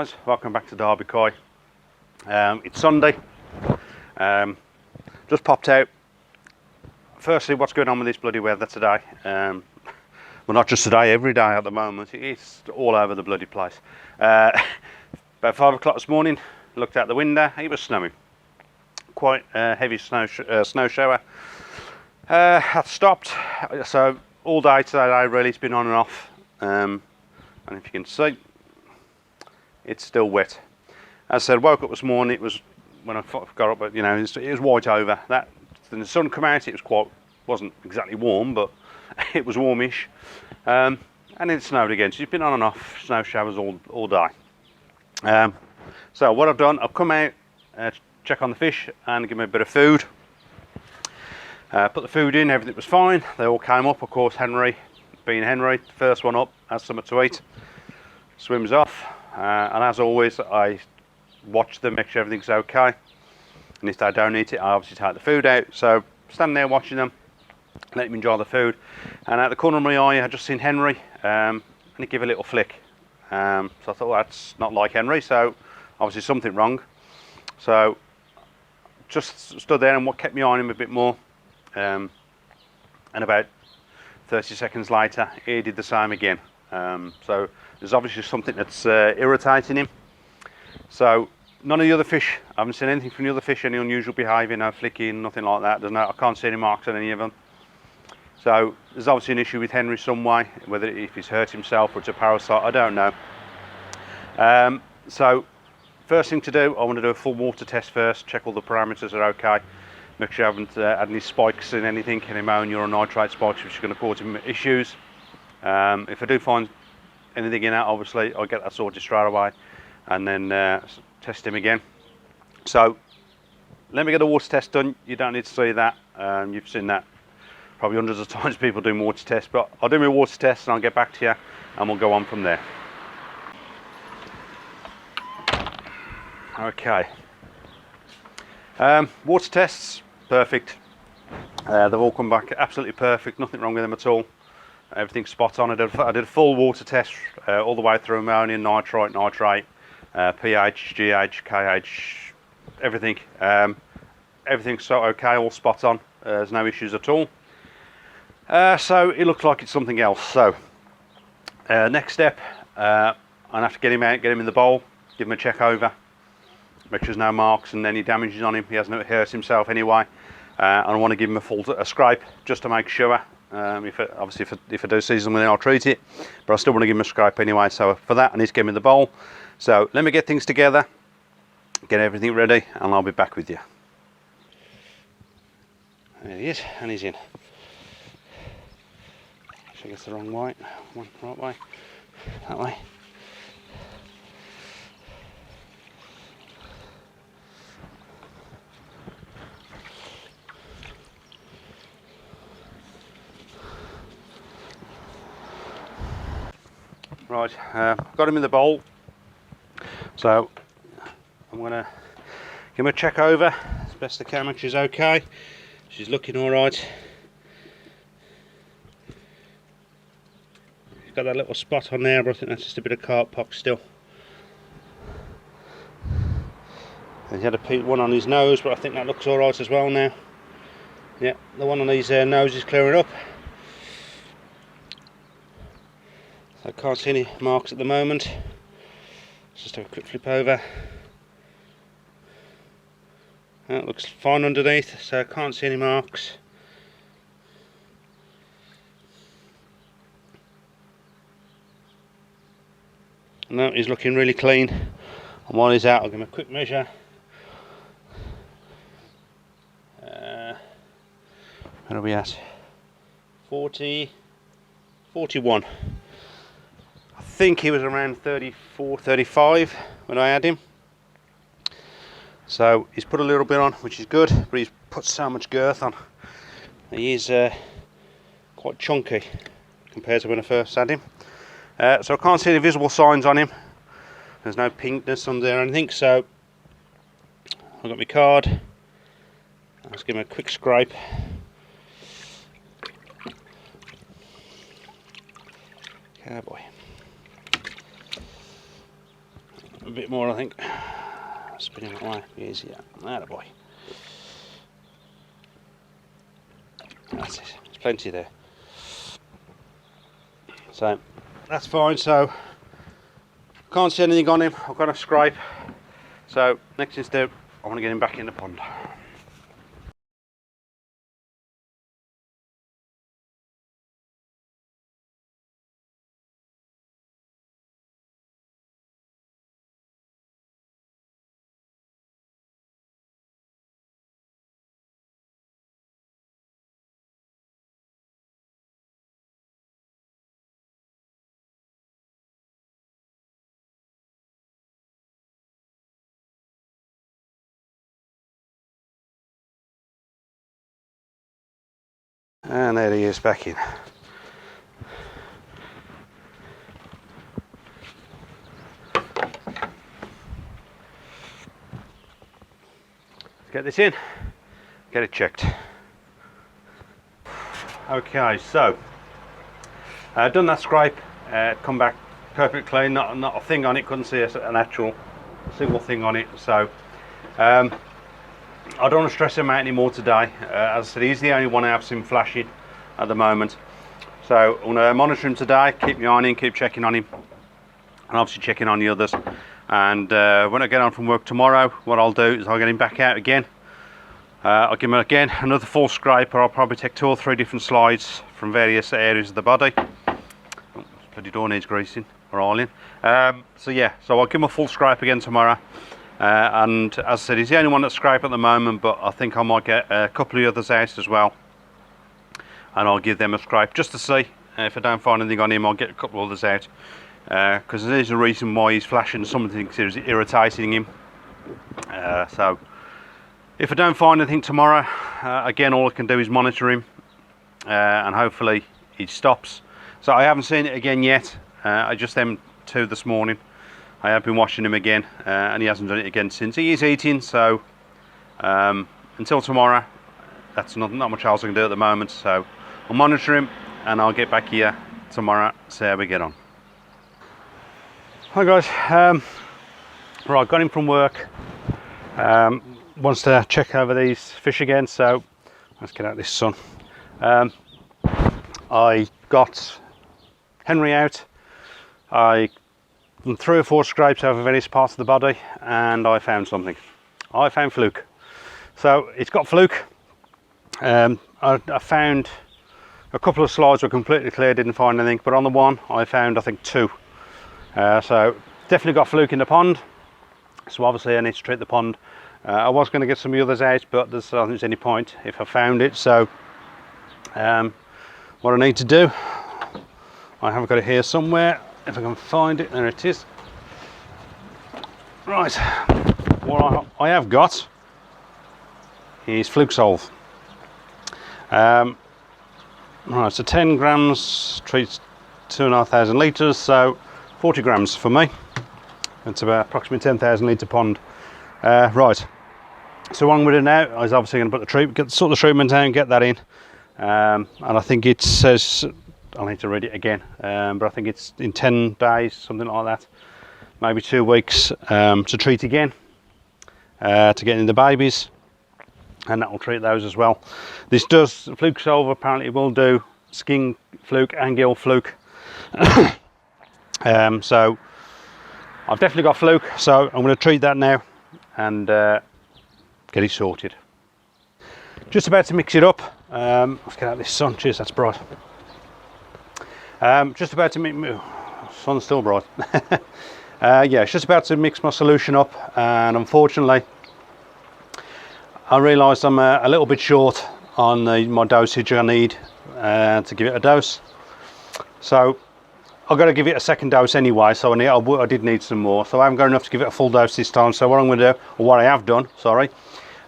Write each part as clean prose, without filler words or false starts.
guys, welcome back to Derby Koi. It's Sunday. Just popped out. Firstly, what's going on with this bloody weather today? Well, not just today, every day at the moment. It's all over the bloody place. About 5 o'clock this morning, looked out the window, it was snowing. Quite a heavy snow shower. I've stopped, so all day today really it's been on and off. And if you can see, it's still wet. As I said, woke up this morning, it was, when I got up, but you know, it was white over. That, when the sun came out, it was wasn't exactly warm, but it was warmish. And then it snowed again, so it's been on and off, snow showers all day. So what I've done, I've come out, check on the fish and give them a bit of food. Put the food in, everything was fine. They all came up, of course. Henry, being Henry, first one up, has something to eat, swims off. And as always, I watch them, make sure everything's okay. And if they don't eat it, I obviously take the food out. So standing there watching them, let them enjoy the food. And at the corner of my eye, I just seen Henry, and he gave a little flick. So I thought, well, that's not like Henry, so obviously something wrong. So just stood there, and what kept me on him a bit more. And about 30 seconds later, he did the same again. So there's obviously something that's irritating him. So none of the other fish, I haven't seen anything from the other fish, any unusual behaviour, no flicking, nothing like that. I can't see any marks on any of them. So there's obviously an issue with Henry some way, whether if he's hurt himself or it's a parasite, I don't know. So first thing to do, I want to do a full water test first, check all the parameters are okay, make sure I haven't had any spikes in anything, any ammonia or nitrate spikes which are going to cause him issues. If I do find anything in that, obviously I'll get that sorted straight away and then test him again. So let me get a water test done. You don't need to see that, you've seen that probably hundreds of times, people doing water tests, but I'll do my water test and I'll get back to you and we'll go on from there. Okay, water tests, perfect. They've all come back absolutely perfect, nothing wrong with them at all. Everything's spot on. I did a full water test all the way through ammonia, nitrate, pH, GH, KH, everything. Everything's so okay, all spot on. There's no issues at all. So it looks like it's something else. So next step, I have to get him out, get him in the bowl, give him a check over, make sure there's no marks and any damages on him. He hasn't hurt himself anyway. And I want to give him a full scrape just to make sure. If I do see something, I'll treat it, but I still want to give him a scrape anyway. So for that, I need to get him in the bowl. So let me get things together, get everything ready, and I'll be back with you. There he is, and he's in. Should I guess the wrong way? Right way, that way. Right, got him in the bowl, so I'm going to give him a check over as best I can, make sure she's okay. She's looking alright. He's got that little spot on there, but I think that's just a bit of carp pox still. And he had one on his nose, but I think that looks alright as well now. Yeah, the one on his nose is clearing up. I can't see any marks at the moment. Let's just have a quick flip over. That looks fine underneath, so I can't see any marks. No, he's looking really clean. And while he's out, I'll give him a quick measure. Where are we at? 41. I think he was around 34, 35 when I had him. So he's put a little bit on, which is good, but he's put so much girth on. He is quite chunky compared to when I first had him. So I can't see any visible signs on him. There's no pinkness on there or anything, so I've got my card. Let's give him a quick scrape. Oh boy. a bit more, I think. Spin him that way, easier. Atta boy. That's it, there's plenty there. So that's fine. So can't see anything on him. I've got a scrape. So next thing to do, I want to get him back in the pond. And there he is back in. Let's get this in, get it checked. Okay, so done that scrape, come back perfectly clean, not a thing on it, couldn't see an actual single thing on it. So I don't want to stress him out anymore today. As I said, he's the only one I've seen flashing at the moment. So I'm going to monitor him today, keep my eye on him, keep checking on him, and obviously checking on the others. And when I get on from work tomorrow, what I'll do is I'll get him back out again. I'll give him again another full scrape, or I'll probably take 2 or 3 different slides from various areas of the body. Oh, bloody door needs greasing or oiling. So yeah, so I'll give him a full scrape again tomorrow. And as I said, he's the only one that's scraped at the moment, but I think I might get a couple of others out as well, and I'll give them a scrape just to see. If I don't find anything on him, I'll get a couple of others out, because there's a reason why he's flashing. Something is irritating him. So if I don't find anything tomorrow, again, all I can do is monitor him, and hopefully he stops. So I haven't seen it again yet. I just them 2 this morning. I have been watching him again, and he hasn't done it again since. He is eating, so until tomorrow, that's not much else I can do at the moment. So I'll monitor him, and I'll get back here tomorrow, see how we get on. Hi guys, right, got him from work. Wants to check over these fish again, so let's get out this sun. I got Henry out. I done 3 or 4 scrapes over various parts of the body, and I found something. I found Fluke. So it's got Fluke. I found a couple of slides were completely clear, didn't find anything, but on the one I found I think 2. So definitely got Fluke in the pond. So obviously I need to treat the pond. I was going to get some of the others out, but I don't think there's any point if I found it. So what I need to do, I have got it here somewhere. If I can find it, there it is. Right, what I have got is Fluke solve. Right, so 10 grams treats 2,500 litres, so 40 grams for me. It's about approximately 10,000 litre pond. Right, so what I'm going to do now is obviously going to put the sort the treatment out and get that in. And I think it says, I'll need to read it again, but I think it's in 10 days, something like that, maybe 2 weeks, to treat again, to get in the babies, and that will treat those as well. This does, Fluke Solve apparently will do skin fluke and gill fluke. So I've definitely got Fluke, so I'm going to treat that now and get it sorted. Just about to mix it up. Let's get out this sun, cheers, that's bright. Just about to mix, sun's still bright. Yeah, it's just about to mix my solution up, and unfortunately I realised I'm a little bit short on my dosage I need to give it a dose. So I've got to give it a second dose anyway, so I did need some more. So I haven't got enough to give it a full dose this time. So what I'm going to do, or what I have done, sorry,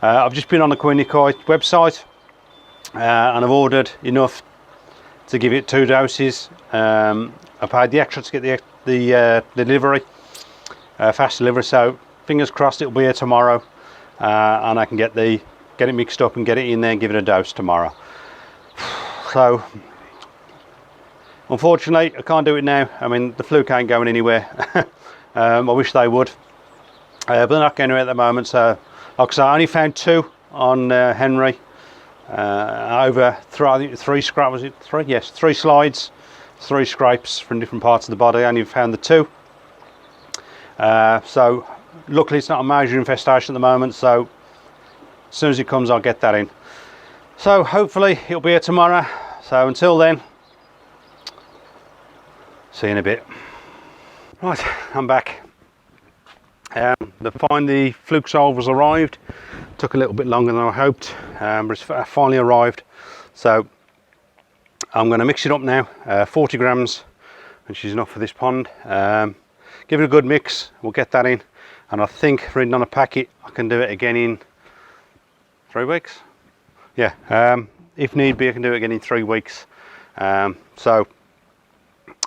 I've just been on the Quinnicoy website, and I've ordered enough to give it 2 doses. I paid the extra to get the delivery, fast delivery. So fingers crossed it'll be here tomorrow, and I can get it mixed up and get it in there and give it a dose tomorrow. So unfortunately I can't do it now. I mean, the Fluke ain't going anywhere. I wish they would. but they're not going anywhere at the moment. So like I say, I only found 2 on Henry, over three scrapes. Was it 3? Yes, 3 slides, 3 scrapes from different parts of the body. I only found the 2. So luckily it's not a major infestation at the moment, so as soon as it comes I'll get that in. So hopefully it'll be here tomorrow. So until then, see you in a bit. Right, I'm back. The Fluke solve was arrived. Took a little bit longer than I hoped, but it's finally arrived. So I'm going to mix it up now, 40 grams, which is enough for this pond. Give it a good mix, we'll get that in, and I think written on a packet I can do it again in 3 weeks. Yeah, if need be I can do it again in 3 weeks. So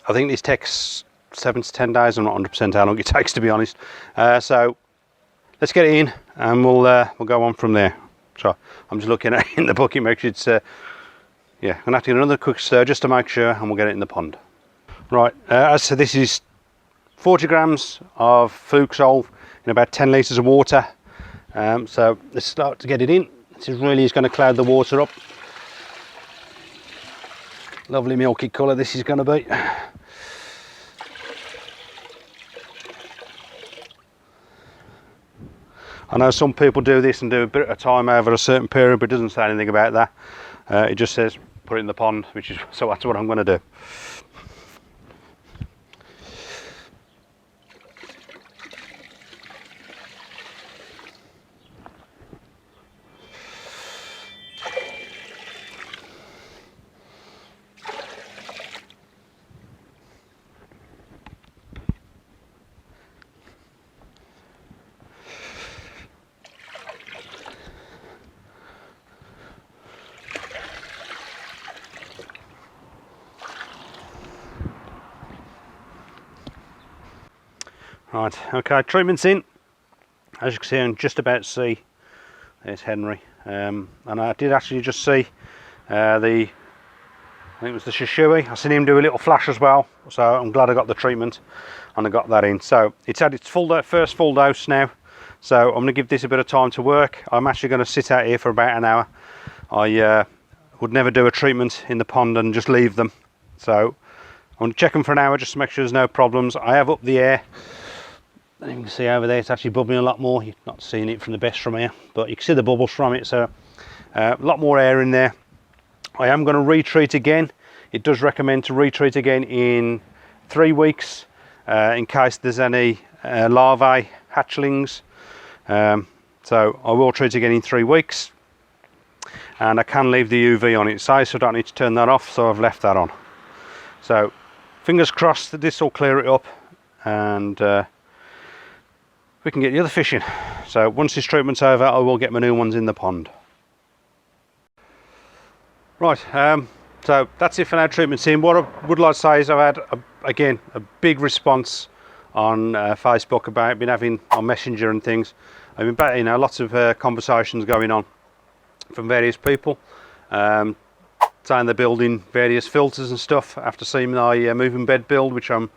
I think this takes 7 to 10 days. I'm not 100% how long it takes, to be honest. So let's get it in and we'll go on from there. So I'm just looking at it in the bucket, make sure it's yeah, I'm gonna have to get another quick stir just to make sure, and we'll get it in the pond. Right, as I said, this is 40 grams of Fluke solve in about 10 litres of water. So let's start to get it in. This really is going to cloud the water up. Lovely milky colour this is going to be. I know some people do this and do a bit of time over a certain period, but it doesn't say anything about that. It just says put it in the pond, which is, so that's what I'm going to do. Right, okay, treatment's in. As you can see, I'm just about to see, there's Henry. And I did actually just see I think it was the Shishui. I seen him do a little flash as well, so I'm glad I got the treatment and I got that in. So it's had its first full dose now, so I'm going to give this a bit of time to work. I'm actually going to sit out here for about an hour. I would never do a treatment in the pond and just leave them, so I'm going to check them for an hour just to make sure there's no problems. I have upped the air. And you can see over there it's actually bubbling a lot more. You're not seeing it from the best from here, but you can see the bubbles from it, so a lot more air in there. I am going to retreat again. It does recommend to retreat again in 3 weeks in case there's any larvae hatchlings. So I will treat again in 3 weeks, and I can leave the UV on its side, so I don't need to turn that off, so I've left that on. So fingers crossed that this will clear it up, and we can get the other fish in. So once this treatment's over, I will get my new ones in the pond. Right, so that's it for now. Treatment's in. What I would like to say is I've had again a big response on Facebook about been having on Messenger and things. I mean, you know, lots of conversations going on from various people, saying they're building various filters and stuff after seeing my moving bed build, which I'm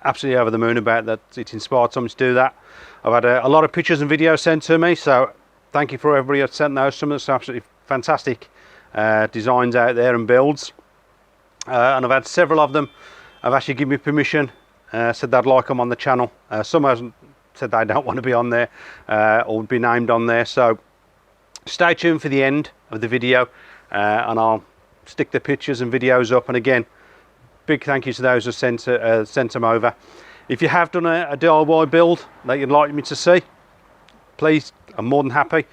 absolutely over the moon about, that it inspired someone to do that. I've had a lot of pictures and videos sent to me, so thank you for everybody that sent those. Some of them absolutely fantastic designs out there and builds, and I've had several of them have actually given me permission, said they'd like them on the channel. Some hasn't said they don't want to be on there or be named on there, so stay tuned for the end of the video, and I'll stick the pictures and videos up. And again, big thank you to those who sent them over. If you have done a DIY build that you'd like me to see, please, I'm more than happy.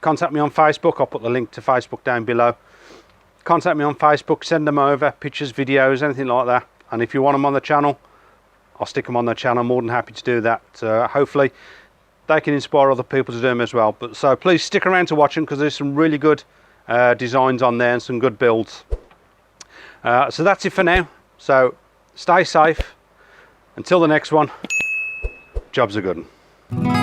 Contact me on Facebook. I'll put the link to Facebook down below. Contact me on Facebook, send them over, pictures, videos, anything like that. And if you want them on the channel, I'll stick them on the channel. I'm more than happy to do that. Hopefully they can inspire other people to do them as well. But so please stick around to watch them, because there's some really good designs on there and some good builds. So that's it for now. So stay safe. Until the next one, job's a good one.